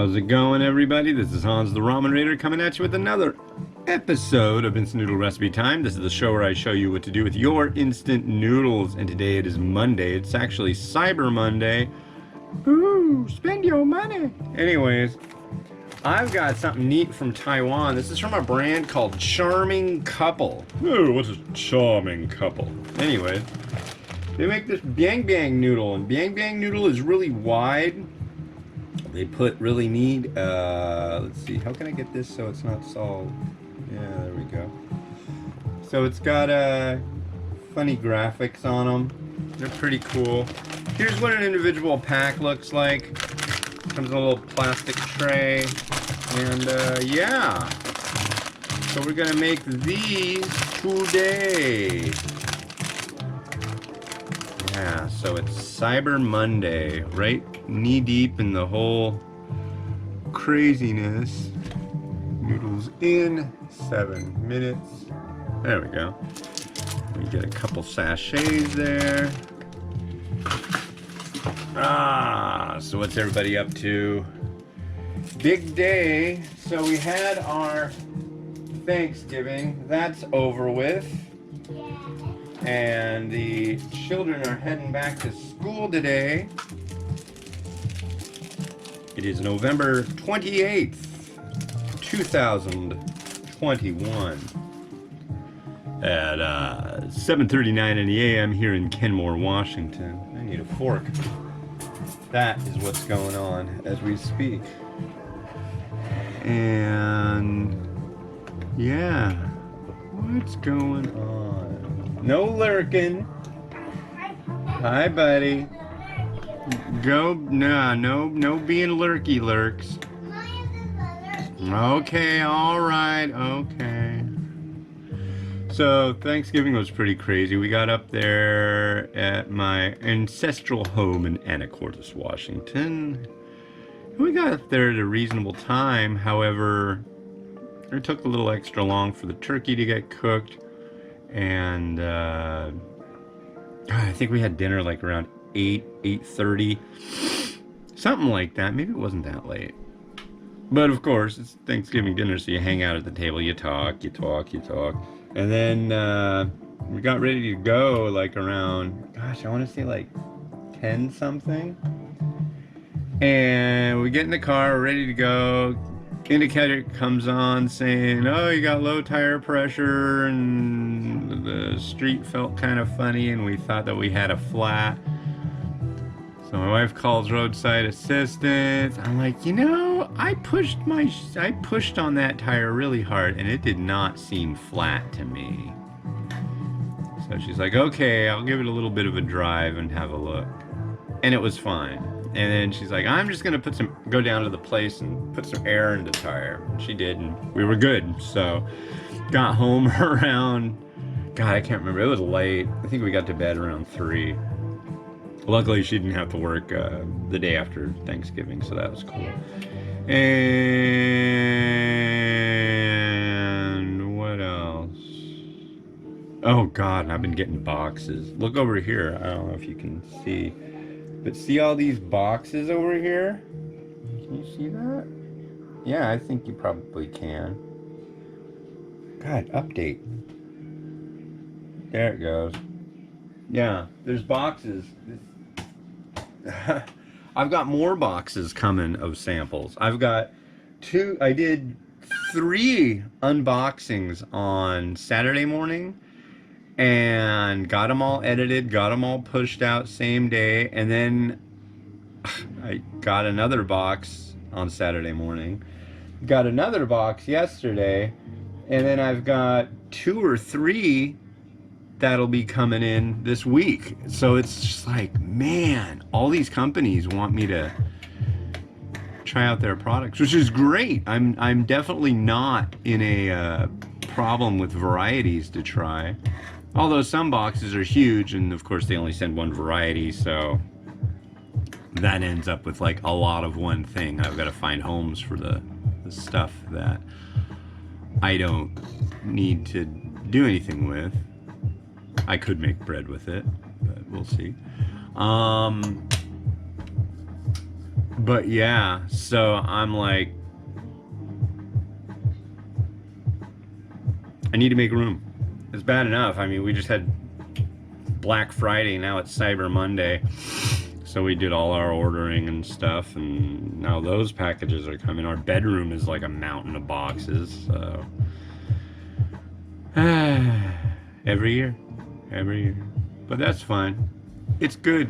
How's it going, everybody? This is Hans the Ramen Raider coming at you with another episode of Instant Noodle Recipe Time. This is the show where I show you what to do with your instant noodles. And today it is Monday. It's actually Cyber Monday. Ooh, spend your money. Anyways, I've got something neat from Taiwan. This is from a brand called Charming Couple. Oh, what's a Charming Couple? Anyways, they make this Biang noodle, and Biang noodle is really wide. They put really neat, let's see, how can I get this so it's not solid? Yeah, there we go. So it's got funny graphics on them. They're pretty cool. Here's what an individual pack looks like. Comes in a little plastic tray. And yeah. So we're gonna make these today. Yeah, so it's Cyber Monday, right knee deep in the whole craziness. Noodles in 7 minutes. There we go. We get a couple sachets there. So what's everybody up to? Big day. So we had our Thanksgiving. That's over with. And the children are heading back to school today. It is November 28th, 2021 at 7:39 in the a.m. here in Kenmore, Washington. I need a fork. That is what's going on as we speak. And yeah, what's going on? No lurking. Hi, buddy. Go. No being lurky lurks. Okay, alright, okay. So, Thanksgiving was pretty crazy. We got up there at my ancestral home in Anacortes, Washington. We got up there at a reasonable time. However, it took a little extra long for the turkey to get cooked. And I think we had dinner like around 8:30, something like that. Maybe it wasn't that late. But of course, it's Thanksgiving dinner, so you hang out at the table, you talk. And then we got ready to go like around, gosh, I want to say like 10 something. And we get in the car, we're ready to go. Indicator comes on saying, oh, you got low tire pressure, and the street felt kind of funny, and we thought that we had a flat. So my wife calls roadside assistance. I'm like, you know, I pushed on that tire really hard, and it did not seem flat to me. So she's like, okay, I'll give it a little bit of a drive and have a look. And it was fine. And then she's like, I'm just gonna go down to the place and put some air in the tire. And she did, and we were good. So got home around, God, I can't remember, it was late. I think we got to bed around 3. Luckily she didn't have to work the day after Thanksgiving, so that was cool. And what else? Oh God, I've been getting boxes. Look over here, I don't know if you can see. But see all these boxes over here? Can you see that? Yeah, I think you probably can. God, update. There it goes. Yeah, there's boxes. I've got more boxes coming of samples. I did 3 unboxings on Saturday morning. And got them all edited, got them all pushed out same day, and then I got another box on Saturday morning, got another box yesterday, and then I've got 2 or 3 that'll be coming in this week. So it's just like, man, all these companies want me to try out their products, which is great. I'm definitely not in a problem with varieties to try. Although some boxes are huge, and of course they only send 1 variety, so that ends up with like a lot of one thing. I've got to find homes for the stuff that I don't need to do anything with. I could make bread with it, but we'll see. But yeah, so I'm like, I need to make room. It's bad enough. I mean, we just had Black Friday, now it's Cyber Monday. So we did all our ordering and stuff, and now those packages are coming. Our bedroom is like a mountain of boxes, so every year, every year. But that's fine. It's good.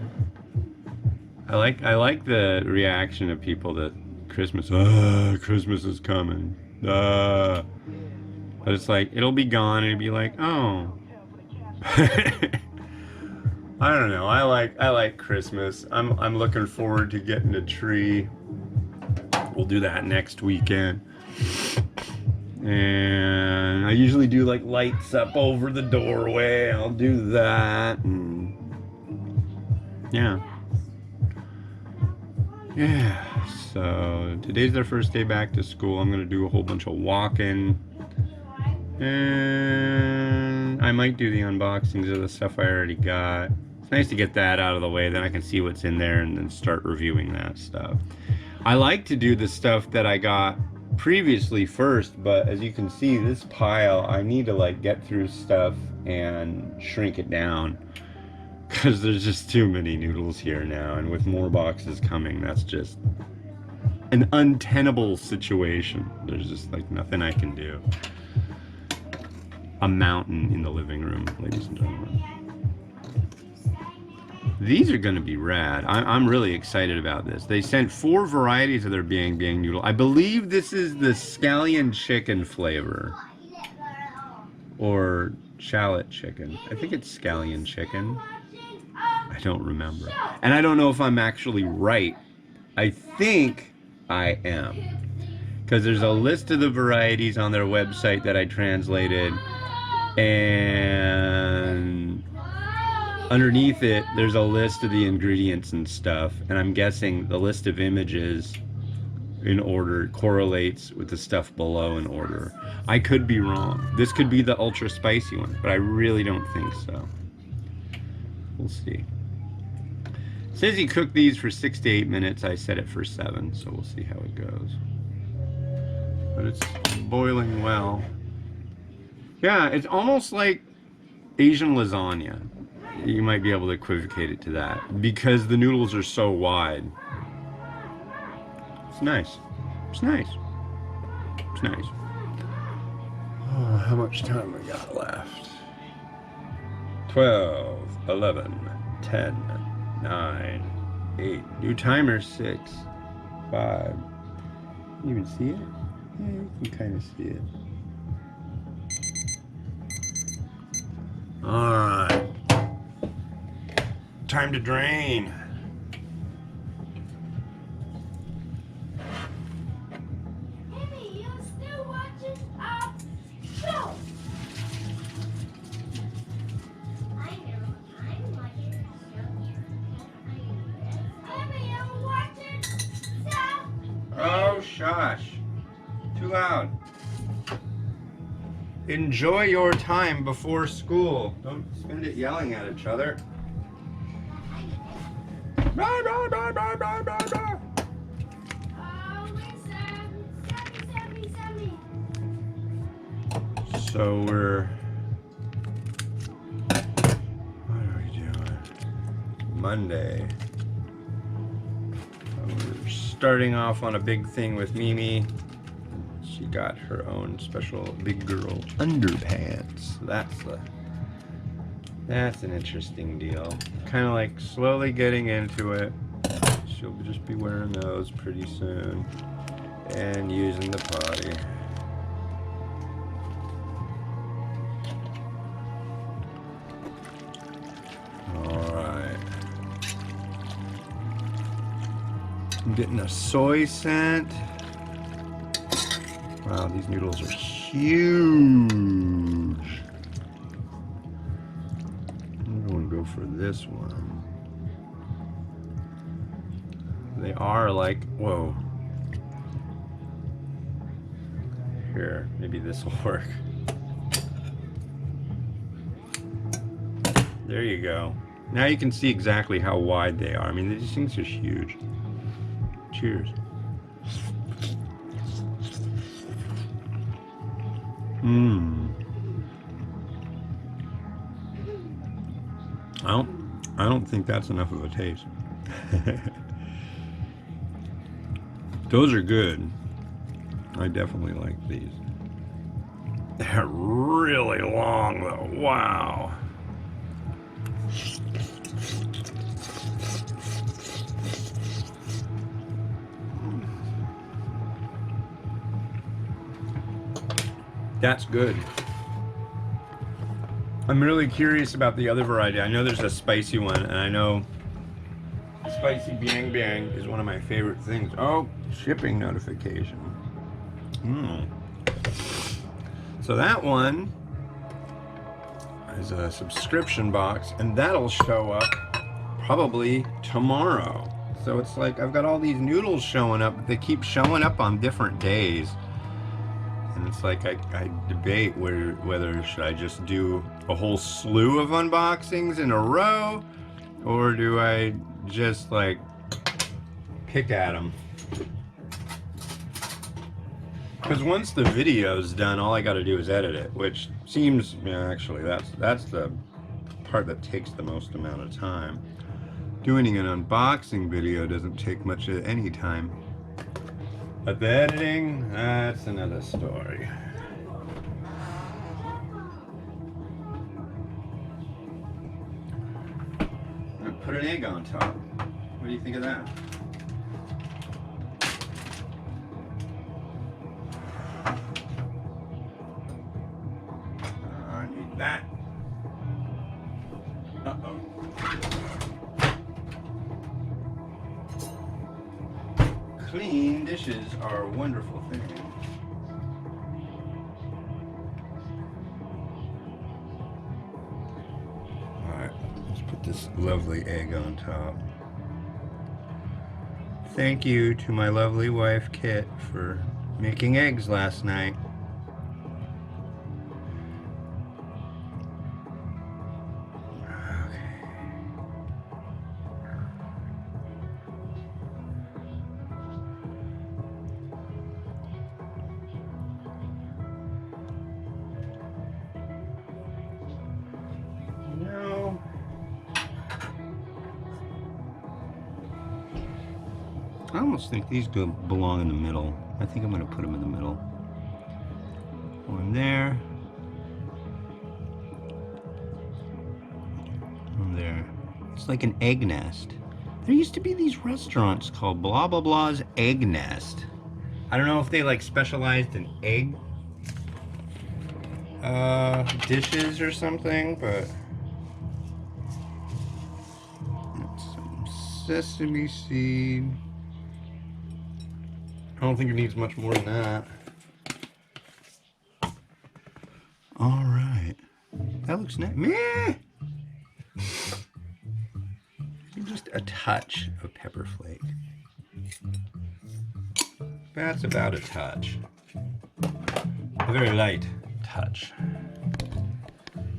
I like the reaction of people that Christmas is coming. But it's like it'll be gone and it'll be like, oh. I don't know. I like Christmas. I'm looking forward to getting a tree. We'll do that next weekend. And I usually do like lights up over the doorway. I'll do that. And yeah. Yeah. So today's their first day back to school. I'm gonna do a whole bunch of walking. And I might do the unboxings of the stuff I already got. It's nice to get that out of the way, then I can see what's in there and then start reviewing that stuff. I like to do the stuff that I got previously first, but as you can see, this pile, I need to like get through stuff and shrink it down because there's just too many noodles here now, and with more boxes coming, that's just an untenable situation. There's just like nothing I can do. A mountain in the living room, ladies and gentlemen. These are going to be rad. I'm really excited about this. They sent 4 varieties of their Biang noodle. I believe this is the scallion chicken flavor. Or shallot chicken. I think it's scallion chicken. I don't remember. And I don't know if I'm actually right. I think I am. Because there's a list of the varieties on their website that I translated. And underneath it, there's a list of the ingredients and stuff. And I'm guessing the list of images in order correlates with the stuff below in order. I could be wrong. This could be the ultra spicy one, but I really don't think so. We'll see. It says you cook these for 6 to 8 minutes. I set it for 7, so we'll see how it goes. But it's boiling well. Yeah, it's almost like Asian lasagna. You might be able to equivocate it to that because the noodles are so wide. It's nice. It's nice. It's nice. Oh, how much time we got left? 12, 11, 10, 9, 8. New timer, 6, 5. Can you even see it? Yeah, you can kind of see it. Alright. Time to drain. Amy, you still watching our show? I know. I'm watching the show. Amy, you watching show? Oh, shush. Too loud. Enjoy your time before school. Don't spend it yelling at each other. Blah, blah, blah, blah, blah, blah, blah. Oh, it's Sammy. So we're... What are we doing? Monday. We're starting off on a big thing with Mimi. She got her own special big girl underpants. That's an interesting deal. Kind of like slowly getting into it. She'll just be wearing those pretty soon and using the potty. All right. I'm getting a soy scent. Wow, these noodles are huge. I'm going to go for this one. They are like, whoa. Here, maybe this will work. There you go. Now you can see exactly how wide they are. I mean, these things are huge. Cheers. Mmm. I don't think that's enough of a taste. Those are good. I definitely like these. They're really long though. Wow. That's good. I'm really curious about the other variety. I know there's a spicy one, and I know spicy Biang is one of my favorite things. Oh, shipping notification. So that one is a subscription box, and that'll show up probably tomorrow. So it's like I've got all these noodles showing up, but they keep showing up on different days. And it's like I debate whether should I just do a whole slew of unboxings in a row, or do I just like pick at them? Because once the video's done, all I got to do is edit it, which seems, yeah, actually that's the part that takes the most amount of time. Doing an unboxing video doesn't take much of any time. But the editing, that's another story. I'm gonna put an egg on top. What do you think of that? I need that. Uh-oh. Clean dishes are a wonderful thing. Alright, let's put this lovely egg on top. Thank you to my lovely wife Kit for making eggs last night. I almost think these belong in the middle. I think I'm going to put them in the middle. One there. One there. It's like an egg nest. There used to be these restaurants called blah blah blah's Egg Nest. I don't know if they like specialized in egg dishes or something, but some sesame seed. I don't think it needs much more than that. All right, that looks nice. Meh. Just a touch of pepper flake. That's about a touch. A very light touch.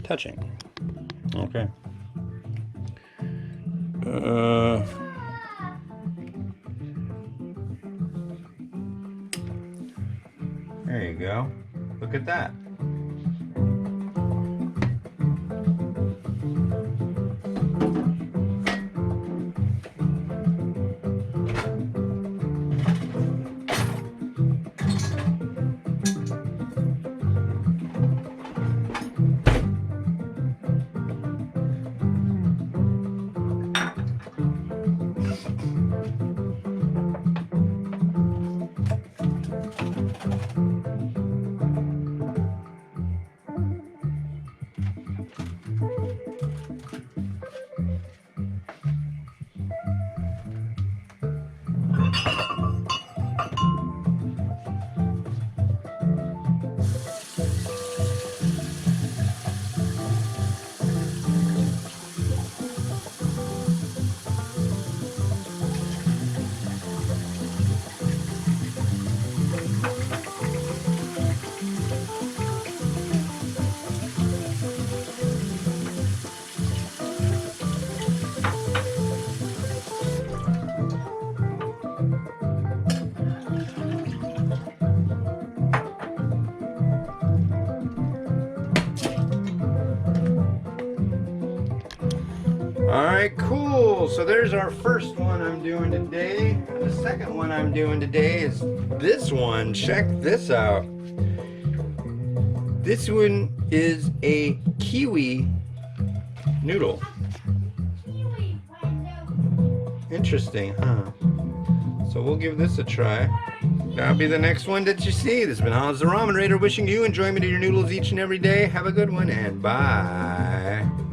Touching. Okay. There you go. Look at that. right, cool. So there's our first one I'm doing today. The second one I'm doing today is this one. Check this out. This one is a kiwi noodle. Interesting, huh? So we'll give this a try. That'll be the next one that you see. This has been Hans the Ramen Raider wishing you enjoyment of your noodles each and every day. Have a good one and bye.